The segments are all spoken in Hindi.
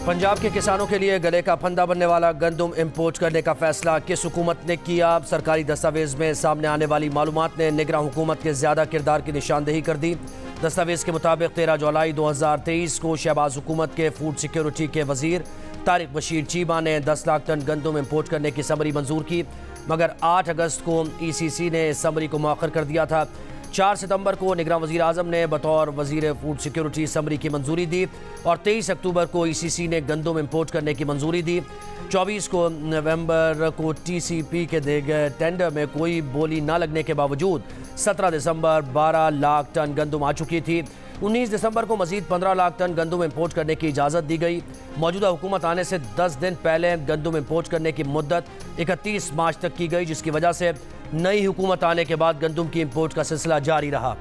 पंजाब के किसानों के लिए गले का फंदा बनने वाला गंदम इंपोर्ट करने का फैसला किस हुकूमत ने किया? सरकारी दस्तावेज में सामने आने वाली मालूमात ने निगरान हुकूमत के ज्यादा किरदार की निशानदेही कर दी। दस्तावेज के मुताबिक 13 जुलाई 2023 को शहबाज हुकूमत के फूड सिक्योरिटी के वजीर तारिक बशीर चीमा ने 10 लाख टन गंदम इंपोर्ट करने की समरी मंजूर की, मगर 8 अगस्त को ECC ने इस समरी को मौखर कर दिया था। 4 सितंबर को निगरान वज़ीर आज़म ने बतौर वज़ीर फूड सिक्योरिटी समरी की मंजूरी दी और 23 अक्टूबर को ECC ने गंदम इंपोर्ट करने की मंजूरी दी। 24 को नवंबर को TCP के दिए गए टेंडर में कोई बोली न लगने के बावजूद 17 दिसंबर 12 लाख टन गंदम आ चुकी थी। 19 दिसंबर को मजीद 15 लाख टन गंदम इंपोर्ट करने की इजाज़त दी गई। मौजूदा हुकूमत आने से 10 दिन पहले गंदम इंपोर्ट करने की मुद्दत 31 मार्च तक की गई, जिसकी वजह से नई हुकूमत आने के बाद गंदम की इंपोर्ट का सिलसिला जारी रहा।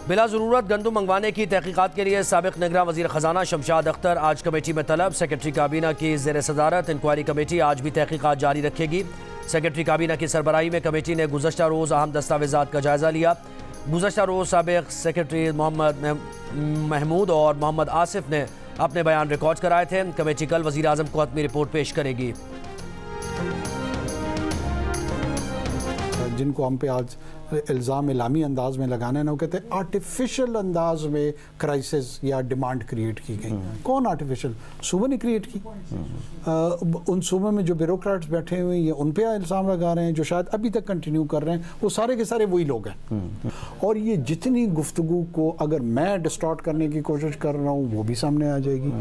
बिला ज़रूरत गंदम मंगवाने की तहकीकात के लिए साबिक निगरान वज़ीर ख़जाना शमशाद अख्तर आज कमेटी में तलब। सेक्रेटरी काबीना की ज़ेर सदारत इंक्वायरी कमेटी आज भी तहकीकात जारी रखेगी। सेक्रेटरी काबीना की सरबराही में कमेटी ने गुज़श्ता रोज़ अहम दस्तावेज़ात का जायज़ा लिया। गुज़श्ता रोज़ साबिक सेक्रेटरी मोहम्मद महमूद और मोहम्मद आसिफ ने अपने बयान रिकॉर्ड कराए थे। कमेटी कल वज़ीर आज़म को हतमी रिपोर्ट पेश करेगी। जिनको हम पे आज इल्ज़ाम इलामी अंदाज में लगाना है ना, वो कहते हैं आर्टिफिशियल अंदाज में क्राइसिस या डिमांड क्रिएट की गई। कौन आर्टिफिशियल? सूबे ने क्रिएट की। उन सूबे में जो ब्यूरोक्रेट्स बैठे हुए हैं उन पे इल्ज़ाम लगा रहे हैं, जो शायद अभी तक कंटिन्यू कर रहे हैं, वो सारे के सारे वही लोग हैं। और ये जितनी गुफ्तगू को अगर मैं डिस्टॉर्ट करने की कोशिश कर रहा हूँ वो भी सामने आ जाएगी,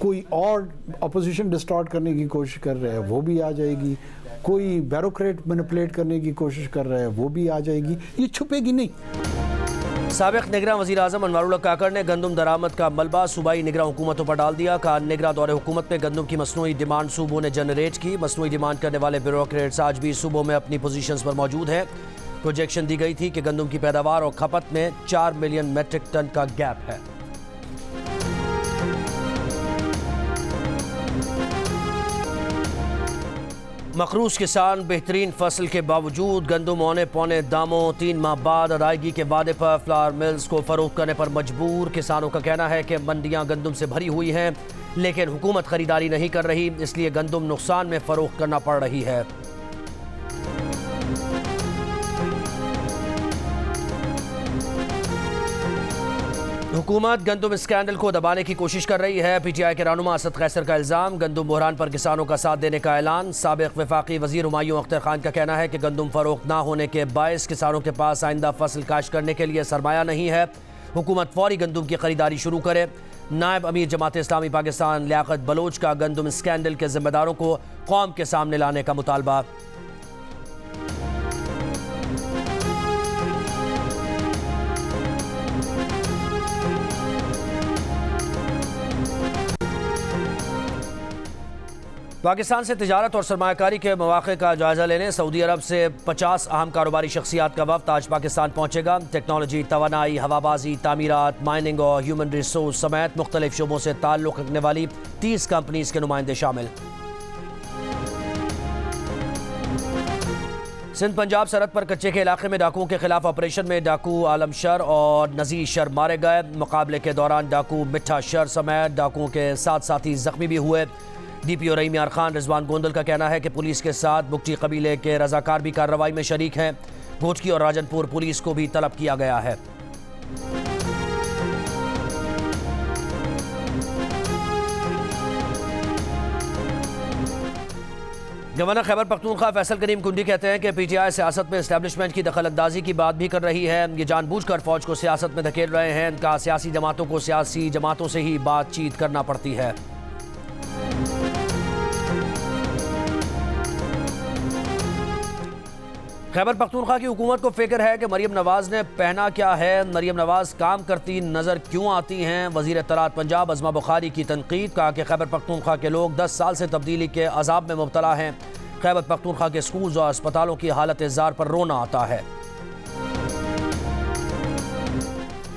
कोई और अपोजिशन डिस्टॉर्ट करने की कोशिश कर रहा है वो भी आ जाएगी, कोई ब्यूरोक्रेट मैनिपुलेट करने की कोशिश कर रहा है वो भी आ जाएगी, ये छुपेगी नहीं। साबिक निगरान वज़ीर आज़म अनवारुल्लाह काकड़ ने गंदम दरामद का मलबा सूबाई निगरान हुकूमतों पर डाल दिया। कहा निगरान दौरे हुकूमत में गंदम की मसनूई डिमांड सूबों ने जनरेट की। मसनूई डिमांड करने वाले ब्यूरोक्रेट्स आज भी सूबों में अपनी पोजीशंस पर मौजूद हैं। प्रोजेक्शन दी गई थी कि गंदम की पैदावार और खपत में 4 मिलियन मेट्रिक टन का गैप है। मखरूस किसान बेहतरीन फसल के बावजूद गंदम औने पौने दामों 3 माह बाद अदायगी के वादे पर फ्लावर मिल्स को फरोख्त करने पर मजबूर। किसानों का कहना है कि मंडियां गंदम से भरी हुई हैं, लेकिन हुकूमत खरीदारी नहीं कर रही, इसलिए गंदम नुकसान में फरोख्त करना पड़ रही है। हुकूमत गंदम स्कैंडल को दबाने की कोशिश कर रही है। PTI के रहनुमा असद कैसर का इल्ज़ाम। गंदम बहरान पर किसानों का साथ देने का ऐलान। साबिक वफाकी वज़ीर हुमायूं अख्तर खान का कहना है कि गंदम फरोख्त ना होने के बायस किसानों के पास आइंदा फसल काश्त करने के लिए सरमाया नहीं है। हुकूमत फौरी गंदम की खरीदारी शुरू करे। नायब अमीर जमात इस्लामी पाकिस्तान लियाकत बलोच का गंदम स्कैंडल के जिम्मेदारों को कौम के सामने लाने का मुतालबा। पाकिस्तान से तिजारत और सरमायाकारी के मौक़े का जायज़ा लेने सऊदी अरब से 50 अहम कारोबारी शख्सियात का वफ़द आज पाकिस्तान पहुँचेगा। टेक्नोलॉजी, तवानाई, हवाबाजी, तामीरात, माइनिंग और ह्यूमन रिसोर्स समेत मुख्तलिफ शोबों से ताल्लुक़ रखने वाली 30 कंपनीज़ के नुमाइंदे शामिल। सिंध पंजाब सरहद पर कच्चे के इलाके में डाकुओं के खिलाफ ऑपरेशन में डाकू आलम शर और नज़ीर शर मारे गए। मुकाबले के दौरान डाकू मिठा शर समेत डाकुओं के 7 साथी जख्मी भी हुए। DPO रहीम यार खान रिजवान गोंदल का कहना है कि पुलिस के साथ बुगटी कबीले के रजाकार भी कार्रवाई में शरीक हैं। घोटकी और राजनपुर पुलिस को भी तलब किया गया है। गवर्नर खैबर पख्तूनख्वा फैसल करीम कुंडी कहते हैं कि PTI सियासत में इस्टेब्लिशमेंट की दखल अंदाजी की बात भी कर रही है। ये जानबूझकर फौज को सियासत में धकेल रहे हैं। इनका सियासी जमातों को सियासी जमातों से ही बातचीत करना पड़ती है। खैबर पख्तूनख्वा की हुकूमत को फिक्र है कि मरियम नवाज ने पहना क्या है, मरियम नवाज काम करती नजर क्यों आती हैं। वजीर इत्तलात पंजाब अज़मा बुखारी की तनकीद। कहा कि खैबर पख्तूनख्वा के लोग 10 साल से तब्दीली के अजाब में मुब्तला हैं। खैबर पख्तूनख्वा के स्कूल्स और अस्पतालों की हालत इज़्ज़ार पर रोना आता है।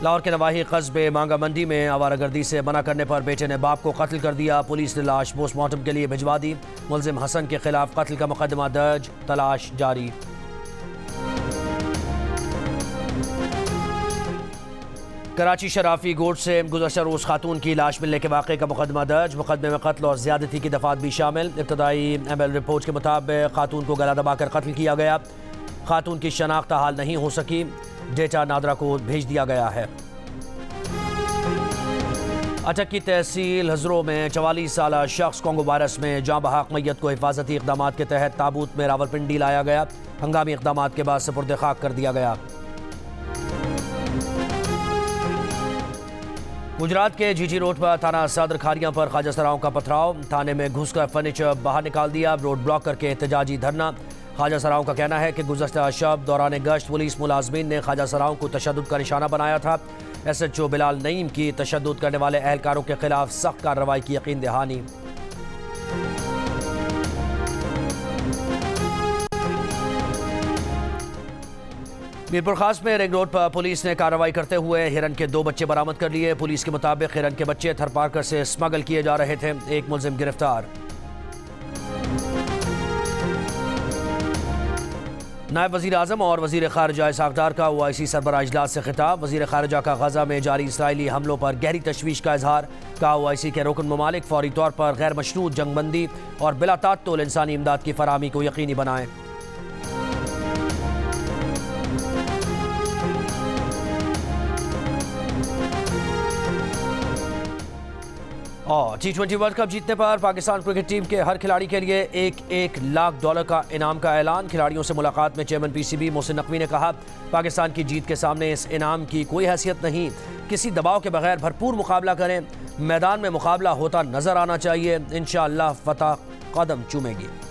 लाहौर के नवाही कस्बे मांगा मंडी में आवारागर्दी से मना करने पर बेटे ने बाप को कत्ल कर दिया। पुलिस ने लाश पोस्टमार्टम के लिए भिजवा दी। मुलजिम हसन के खिलाफ कत्ल का मुकदमा दर्ज, तलाश जारी। कराची शराफी गोट से गुज़श्ता रोज़ खातून की लाश मिलने के वाक़े का मुकदमा दर्ज। मुकदमे में कत्ल और ज़्यादती की दफ़ात भी शामिल। इब्तदाई ML रिपोर्ट के मुताबिक खातून को गला दबाकर कत्ल किया गया। खातून की शनाख्त हाल नहीं हो सकी। डेटा नादरा को भेज दिया गया है। अटक की तहसील हजरों में 44 साला शख्स कोंगो वायरस में जाँ बहक मैयत को हिफाजती इक़दामात के तहत ताबूत में रावलपिंडी लाया गया। हंगामी इक़दामात के बाद सुपुर्द खाक कर दिया गया। गुजरात के जीजी रोड पर थाना सदर खारियां पर ख्वाजा सराओं का पथराव। थाने में घुसकर फर्नीचर बाहर निकाल दिया। रोड ब्लॉक करके एहतजाजी धरना। ख्वाजा सराओं का कहना है कि गुज़श्ता शब दौरान गश्त पुलिस मुलाजमीन ने ख्वाजा सराओं को तशद्दुद का निशाना बनाया था। SHO बिलाल नईम की तशद्दुद करने वाले एहलकारों के खिलाफ सख्त कार्रवाई की यकीन दहानी। मीरपुर खास में रिंग रोड पर पुलिस ने कार्रवाई करते हुए हिरन के 2 बच्चे बरामद कर लिए। पुलिस के मुताबिक हिरन के बच्चे थरपारकर से स्मगल किए जा रहे थे। एक मुलजिम गिरफ्तार। नायब वज़ीर आज़म और वज़ीर ख़ारिजा इसहाक़ डार का OIC सरबराह इजलास से खिताब। वज़ीर ख़ारिजा का गज़ा में जारी इसराइली हमलों पर गहरी तशवीश का इजहार। कहा OIC के रुकन ममालिक फौरी तौर पर गैर मशरूत जंगबंदी और बिला तात्तुल इंसानी इमदाद की फराहमी को यकीनी बनाएं। और T20 वर्ल्ड कप जीतने पर पाकिस्तान क्रिकेट टीम के हर खिलाड़ी के लिए $1 लाख का इनाम का ऐलान। खिलाड़ियों से मुलाकात में चेयरमैन PCB मोहसिन नकवी ने कहा, पाकिस्तान की जीत के सामने इस इनाम की कोई हैसियत नहीं। किसी दबाव के बगैर भरपूर मुकाबला करें। मैदान में मुकाबला होता नजर आना चाहिए। इंशाअल्लाह फतह कदम चूमेगी।